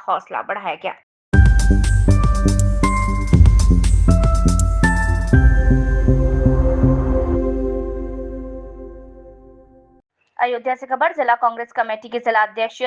हौसला बढ़ाया गया। अयोध्या से खबर। जिला कांग्रेस कमेटी के जिला अध्यक्ष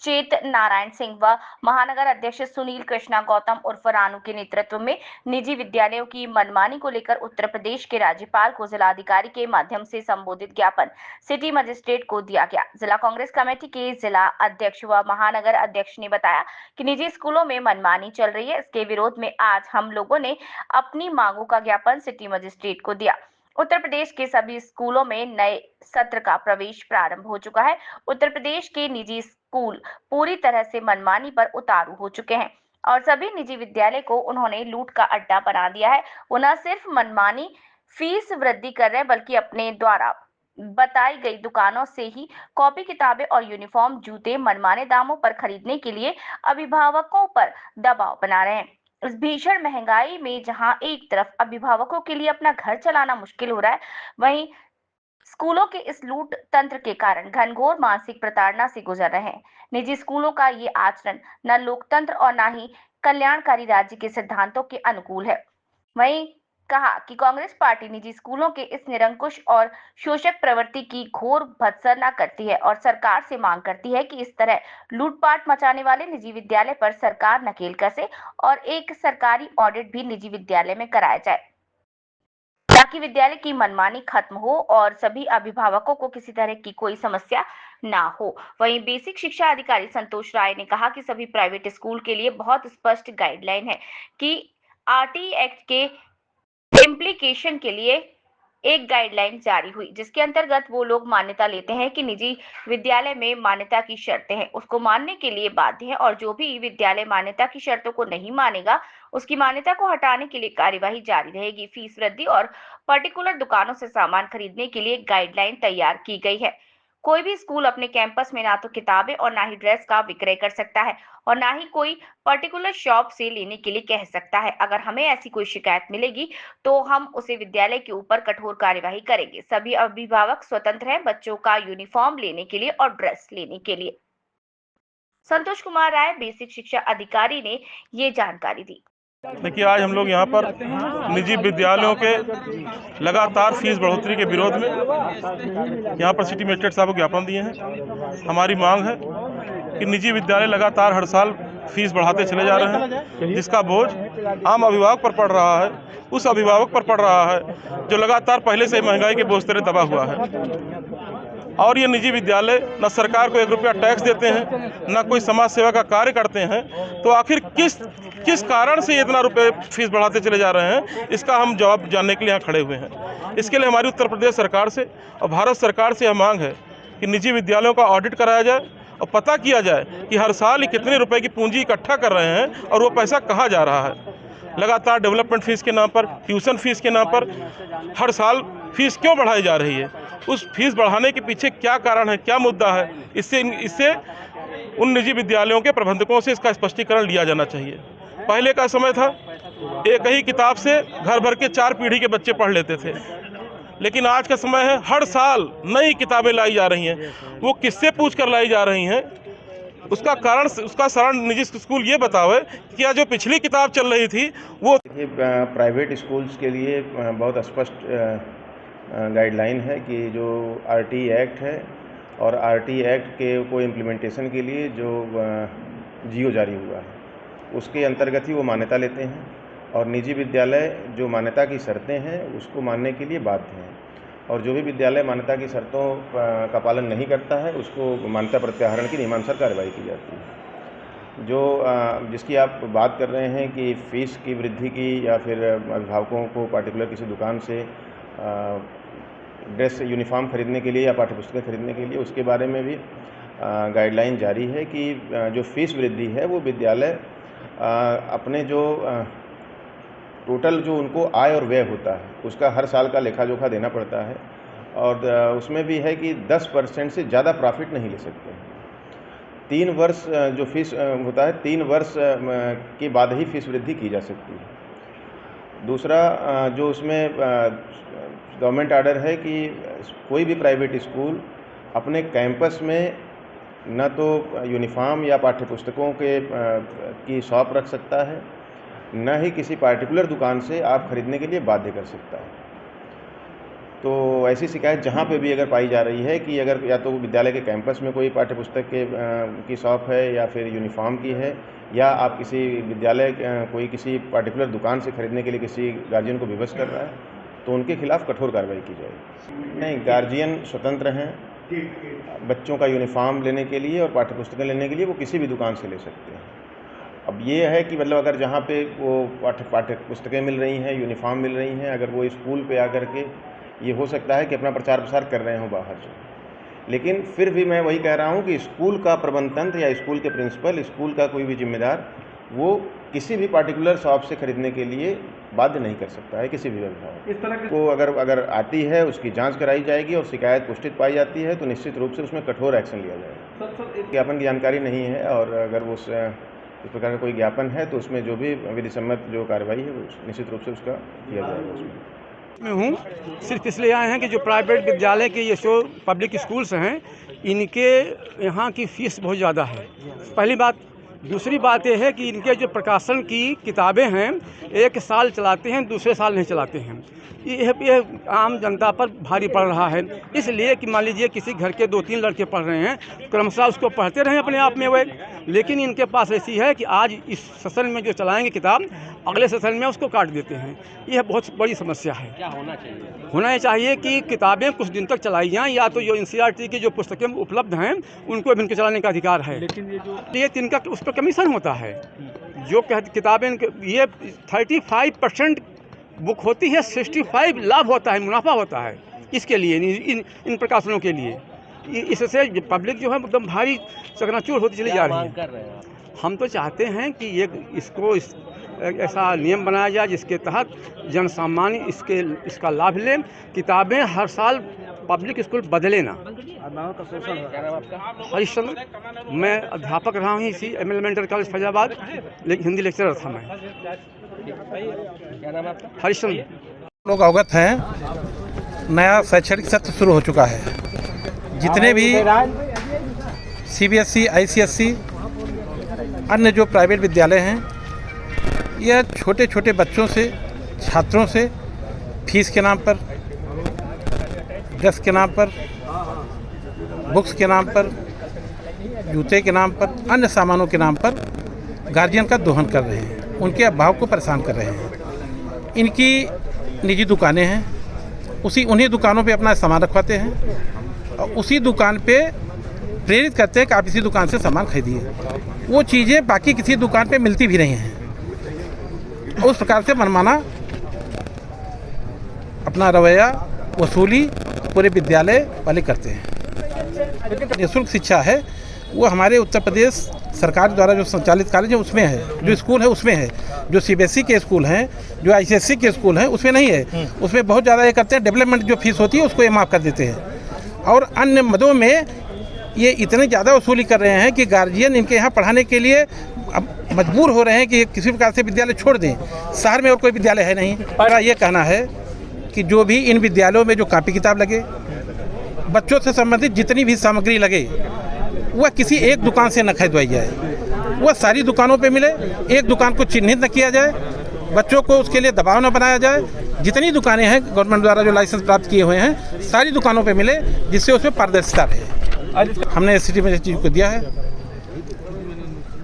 चेत नारायण सिंह व महानगर अध्यक्ष सुनील कृष्णा गौतम उर्फ रानू के नेतृत्व में निजी विद्यालयों की मनमानी को लेकर उत्तर प्रदेश के राज्यपाल को जिलाधिकारी के माध्यम से संबोधित ज्ञापन सिटी मजिस्ट्रेट को दिया गया। जिला कांग्रेस कमेटी के जिला अध्यक्ष व महानगर अध्यक्ष ने बताया कि निजी स्कूलों में मनमानी चल रही है। इसके विरोध में आज हम लोगों ने अपनी मांगों का ज्ञापन सिटी मजिस्ट्रेट को दिया। उत्तर प्रदेश के सभी स्कूलों में नए सत्र का प्रवेश प्रारंभ हो चुका है। उत्तर प्रदेश के निजी स्कूल पूरी तरह से मनमानी पर उतारू हो चुके हैं और सभी निजी विद्यालय को उन्होंने लूट का अड्डा बना दिया है। वो न सिर्फ मनमानी फीस वृद्धि कर रहे हैं बल्कि अपने द्वारा बताई गई दुकानों से ही कॉपी किताबें और यूनिफॉर्म जूते मनमाने दामों पर खरीदने के लिए अभिभावकों पर दबाव बना रहे हैं। इस भीषण महंगाई में जहां एक तरफ अभिभावकों के लिए अपना घर चलाना मुश्किल हो रहा है, वहीं स्कूलों के इस लूट तंत्र के कारण घनघोर मानसिक प्रताड़ना से गुजर रहे हैं। निजी स्कूलों का ये आचरण न लोकतंत्र और न ही कल्याणकारी राज्य के सिद्धांतों के अनुकूल है। वहीं कहा कि कांग्रेस पार्टी निजी स्कूलों के इस निरंकुश और शोषक प्रवृत्ति की घोर भत्सना करती है और सरकार से मांग करती है कि इस तरह लूटपाट मचाने वाले निजी विद्यालय पर सरकार नकेल कसे और एक सरकारी ऑडिट भी निजी विद्यालय में कराया जाए ताकि विद्यालय की मनमानी खत्म हो और सभी अभिभावकों को किसी तरह की कोई समस्या ना हो। वहीं बेसिक शिक्षा अधिकारी संतोष राय ने कहा कि सभी प्राइवेट स्कूल के लिए बहुत स्पष्ट गाइडलाइन है कि आरटी एक्ट के इम्प्लीकेशन के लिए एक गाइडलाइन जारी हुई जिसके अंतर्गत वो लोग मान्यता लेते हैं कि निजी विद्यालय में मान्यता की शर्तें हैं उसको मानने के लिए बाध्य है और जो भी विद्यालय मान्यता की शर्तों को नहीं मानेगा उसकी मान्यता को हटाने के लिए कार्यवाही जारी रहेगी। फीस वृद्धि और पर्टिकुलर दुकानों से सामान खरीदने के लिए गाइडलाइन तैयार की गई है। कोई भी स्कूल अपने कैंपस में ना तो किताबें और ना ही ड्रेस का विक्रय कर सकता है और ना ही कोई पर्टिकुलर शॉप से लेने के लिए कह सकता है। अगर हमें ऐसी कोई शिकायत मिलेगी तो हम उसे विद्यालय के ऊपर कठोर कार्यवाही करेंगे। सभी अभिभावक स्वतंत्र हैं बच्चों का यूनिफॉर्म लेने के लिए और ड्रेस लेने के लिए। संतोष कुमार राय बेसिक शिक्षा अधिकारी ने ये जानकारी दी। देखिए, आज हम लोग यहाँ पर निजी विद्यालयों के लगातार फीस बढ़ोतरी के विरोध में यहाँ पर सिटी मजिस्ट्रेट साहब को ज्ञापन दिए हैं। हमारी मांग है कि निजी विद्यालय लगातार हर साल फीस बढ़ाते चले जा रहे हैं जिसका बोझ आम अभिभावक पर पड़ रहा है, उस अभिभावक पर पड़ रहा है जो लगातार पहले से महंगाई के बोझ तले दबा हुआ है। और ये निजी विद्यालय न सरकार को 1 रुपया टैक्स देते हैं न कोई समाज सेवा का कार्य करते हैं, तो आखिर किस कारण से इतना रुपए फीस बढ़ाते चले जा रहे हैं, इसका हम जवाब जानने के लिए यहाँ खड़े हुए हैं। इसके लिए हमारी उत्तर प्रदेश सरकार से और भारत सरकार से यह मांग है कि निजी विद्यालयों का ऑडिट कराया जाए और पता किया जाए कि हर साल कितने रुपए की पूंजी इकट्ठा कर रहे हैं और वो पैसा कहाँ जा रहा है। लगातार डेवलपमेंट फीस के नाम पर, ट्यूशन फीस के नाम पर हर साल फीस क्यों बढ़ाई जा रही है, उस फीस बढ़ाने के पीछे क्या कारण है, क्या मुद्दा है, इससे उन निजी विद्यालयों के प्रबंधकों से इसका स्पष्टीकरण लिया जाना चाहिए। पहले का समय था एक ही किताब से घर भर के 4 पीढ़ी के बच्चे पढ़ लेते थे, लेकिन आज का समय है हर साल नई किताबें लाई जा रही हैं। वो किससे पूछ कर लाई जा रही हैं, उसका कारण, उसका सारण निजी स्कूल ये बतावे कि जो पिछली किताब चल रही थी वो। प्राइवेट स्कूल्स के लिए बहुत स्पष्ट गाइडलाइन है कि जो आरटी एक्ट है और आरटी एक्ट के को इम्प्लीमेंटेशन के लिए जो जियो जारी हुआ है उसके अंतर्गत ही वो मान्यता लेते हैं और निजी विद्यालय जो मान्यता की शर्तें हैं उसको मानने के लिए बाध्य हैं और जो भी विद्यालय मान्यता की शर्तों का पालन नहीं करता है उसको मान्यता प्रत्याहरण की नियमानुसार कार्रवाई की जाती है। जो जिसकी आप बात कर रहे हैं कि फ़ीस की वृद्धि की या फिर अभिभावकों को पार्टिकुलर किसी दुकान से ड्रेस यूनिफॉर्म खरीदने के लिए या पाठ्यपुस्तकें खरीदने के लिए, उसके बारे में भी गाइडलाइन जारी है कि जो फ़ीस वृद्धि है वो विद्यालय अपने जो टोटल जो उनको आय और व्यय होता है उसका हर साल का लेखा जोखा देना पड़ता है और उसमें भी है कि 10% से ज़्यादा प्रॉफिट नहीं ले सकते। 3 वर्ष जो फीस होता है 3 वर्ष के बाद ही फीस वृद्धि की जा सकती है। दूसरा जो उसमें गवर्नमेंट ऑर्डर है कि कोई भी प्राइवेट स्कूल अपने कैंपस में न तो यूनिफॉर्म या पाठ्य पुस्तकों की शॉप रख सकता है, न ही किसी पार्टिकुलर दुकान से आप खरीदने के लिए बाध्य कर सकता है। तो ऐसी शिकायत जहाँ पे भी अगर पाई जा रही है कि अगर या तो विद्यालय के कैंपस में कोई पाठ्य पुस्तक की शॉप है या फिर यूनिफॉर्म की है, या आप किसी विद्यालय कोई किसी पार्टिकुलर दुकान से खरीदने के लिए किसी गार्जियन को विवश कर रहा है, तो उनके खिलाफ कठोर कार्रवाई की जाएगी। नहीं, गार्जियन स्वतंत्र हैं बच्चों का यूनिफॉर्म लेने के लिए और पाठ्य पुस्तकें लेने के लिए, वो किसी भी दुकान से ले सकते हैं। अब ये है कि मतलब अगर जहाँ पे वो पाठ्य पुस्तकें मिल रही हैं, यूनिफॉर्म मिल रही हैं, अगर वो स्कूल पे आकर के ये हो सकता है कि अपना प्रचार प्रसार कर रहे हों बाहर से, लेकिन फिर भी मैं वही कह रहा हूँ कि स्कूल का प्रबंध तंत्र या स्कूल के प्रिंसिपल, स्कूल का कोई भी जिम्मेदार, वो किसी भी पार्टिकुलर शॉप से खरीदने के लिए बाध्य नहीं कर सकता है किसी भी अभिभावक। इस तरह को अगर आती है, उसकी जांच कराई जाएगी और शिकायत पुष्टित पाई जाती है तो निश्चित रूप से उसमें कठोर एक्शन लिया जाएगा। ज्ञापन की जानकारी नहीं है, और अगर वो इस प्रकार का कोई ज्ञापन है तो उसमें जो भी विधि सम्मत जो कार्रवाई है वो निश्चित रूप से उसका किया जाएगा। उसमें मैं हूँ सिर्फ इसलिए आए हैं कि जो प्राइवेट विद्यालय के ये जो पब्लिक स्कूल्स हैं, इनके यहाँ की फ़ीस बहुत ज़्यादा है, पहली बात। दूसरी बात यह है कि इनके जो प्रकाशन की किताबें हैं, एक साल चलाते हैं, दूसरे साल नहीं चलाते हैं। यह आम जनता पर भारी पड़ रहा है, इसलिए कि मान लीजिए किसी घर के 2-3 लड़के पढ़ रहे हैं, क्रमशः उसको पढ़ते रहें अपने आप में वे, लेकिन इनके पास ऐसी है कि आज इस सेशन में जो चलाएंगे किताब, अगले सेशन में उसको काट देते हैं। यह बहुत बड़ी समस्या है। क्या होना चाहिए? होना चाहिए कि किताबें कुछ दिन तक चलाई जाएँ, या तो जो NCERT की जो पुस्तकें उपलब्ध हैं उनको भी इनके चलाने का अधिकार है, लेकिन ये इनका उस पर कमीशन होता है। जो किताबें ये 35% बुक होती है, 65 लाभ होता है, मुनाफा होता है इसके लिए, इन प्रकाशनों के लिए। इससे पब्लिक जो है एकदम भारी चकनाचूर होती चली जा रही है। हम तो चाहते हैं कि इसको ऐसा नियम बनाया जाए जिसके तहत जन सामान्य इसका लाभ लें। किताबें हर साल पब्लिक स्कूल बदले ना। हरिश्चंद्र, मैं अध्यापक रहा हूँ इसी एलिमेंटरी कॉलेज फैजाबाद, लेकिन हिंदी लेक्चरर था मैं। हरिश्चंद्र। लोग अवगत हैं, नया शैक्षणिक सत्र शुरू हो चुका है। जितने भी CBSE, ICSE, अन्य जो प्राइवेट विद्यालय हैं, यह छोटे छोटे बच्चों से, छात्रों से फीस के नाम पर, ड्रेस के नाम पर, बुक्स के नाम पर, जूते के नाम पर, अन्य सामानों के नाम पर गार्जियन का दोहन कर रहे हैं, उनके अभिभावक को परेशान कर रहे हैं। इनकी निजी दुकानें हैं, उन्हीं दुकानों पे अपना सामान रखवाते हैं और उसी दुकान पे प्रेरित करते हैं कि आप इसी दुकान से सामान खरीदिए। वो चीज़ें बाकी किसी दुकान पे मिलती भी नहीं हैं। उस प्रकार से मनमाना अपना रवैया, वसूली पूरे विद्यालय वाले करते हैं। निःशुल्क शिक्षा है वो हमारे उत्तर प्रदेश सरकार द्वारा जो संचालित कॉलेज है उसमें है, जो स्कूल है उसमें है। जो CBSE के स्कूल हैं, जो ICSE के स्कूल हैं उसमें नहीं है। उसमें बहुत ज़्यादा ये करते हैं, डेवलपमेंट जो फीस होती है उसको ये माफ़ कर देते हैं, और अन्य मदों में ये इतने ज़्यादा वसूली कर रहे हैं कि गार्जियन इनके यहाँ पढ़ाने के लिए अब मजबूर हो रहे हैं कि किसी प्रकार से विद्यालय छोड़ दें। शहर में और कोई विद्यालय है नहीं। मेरा ये कहना है कि जो भी इन विद्यालयों में जो कापी किताब लगे, बच्चों से संबंधित जितनी भी सामग्री लगे, वह किसी एक दुकान से न खरीदवाई जाए, वह सारी दुकानों पे मिले। एक दुकान को चिन्हित न किया जाए, बच्चों को उसके लिए दबाव न बनाया जाए। जितनी दुकानें हैं गवर्नमेंट द्वारा जो लाइसेंस प्राप्त किए हुए हैं, सारी दुकानों पे मिले, जिससे उसमें पारदर्शिता रहे। हमने सिटी में इस चीज़ को दिया है।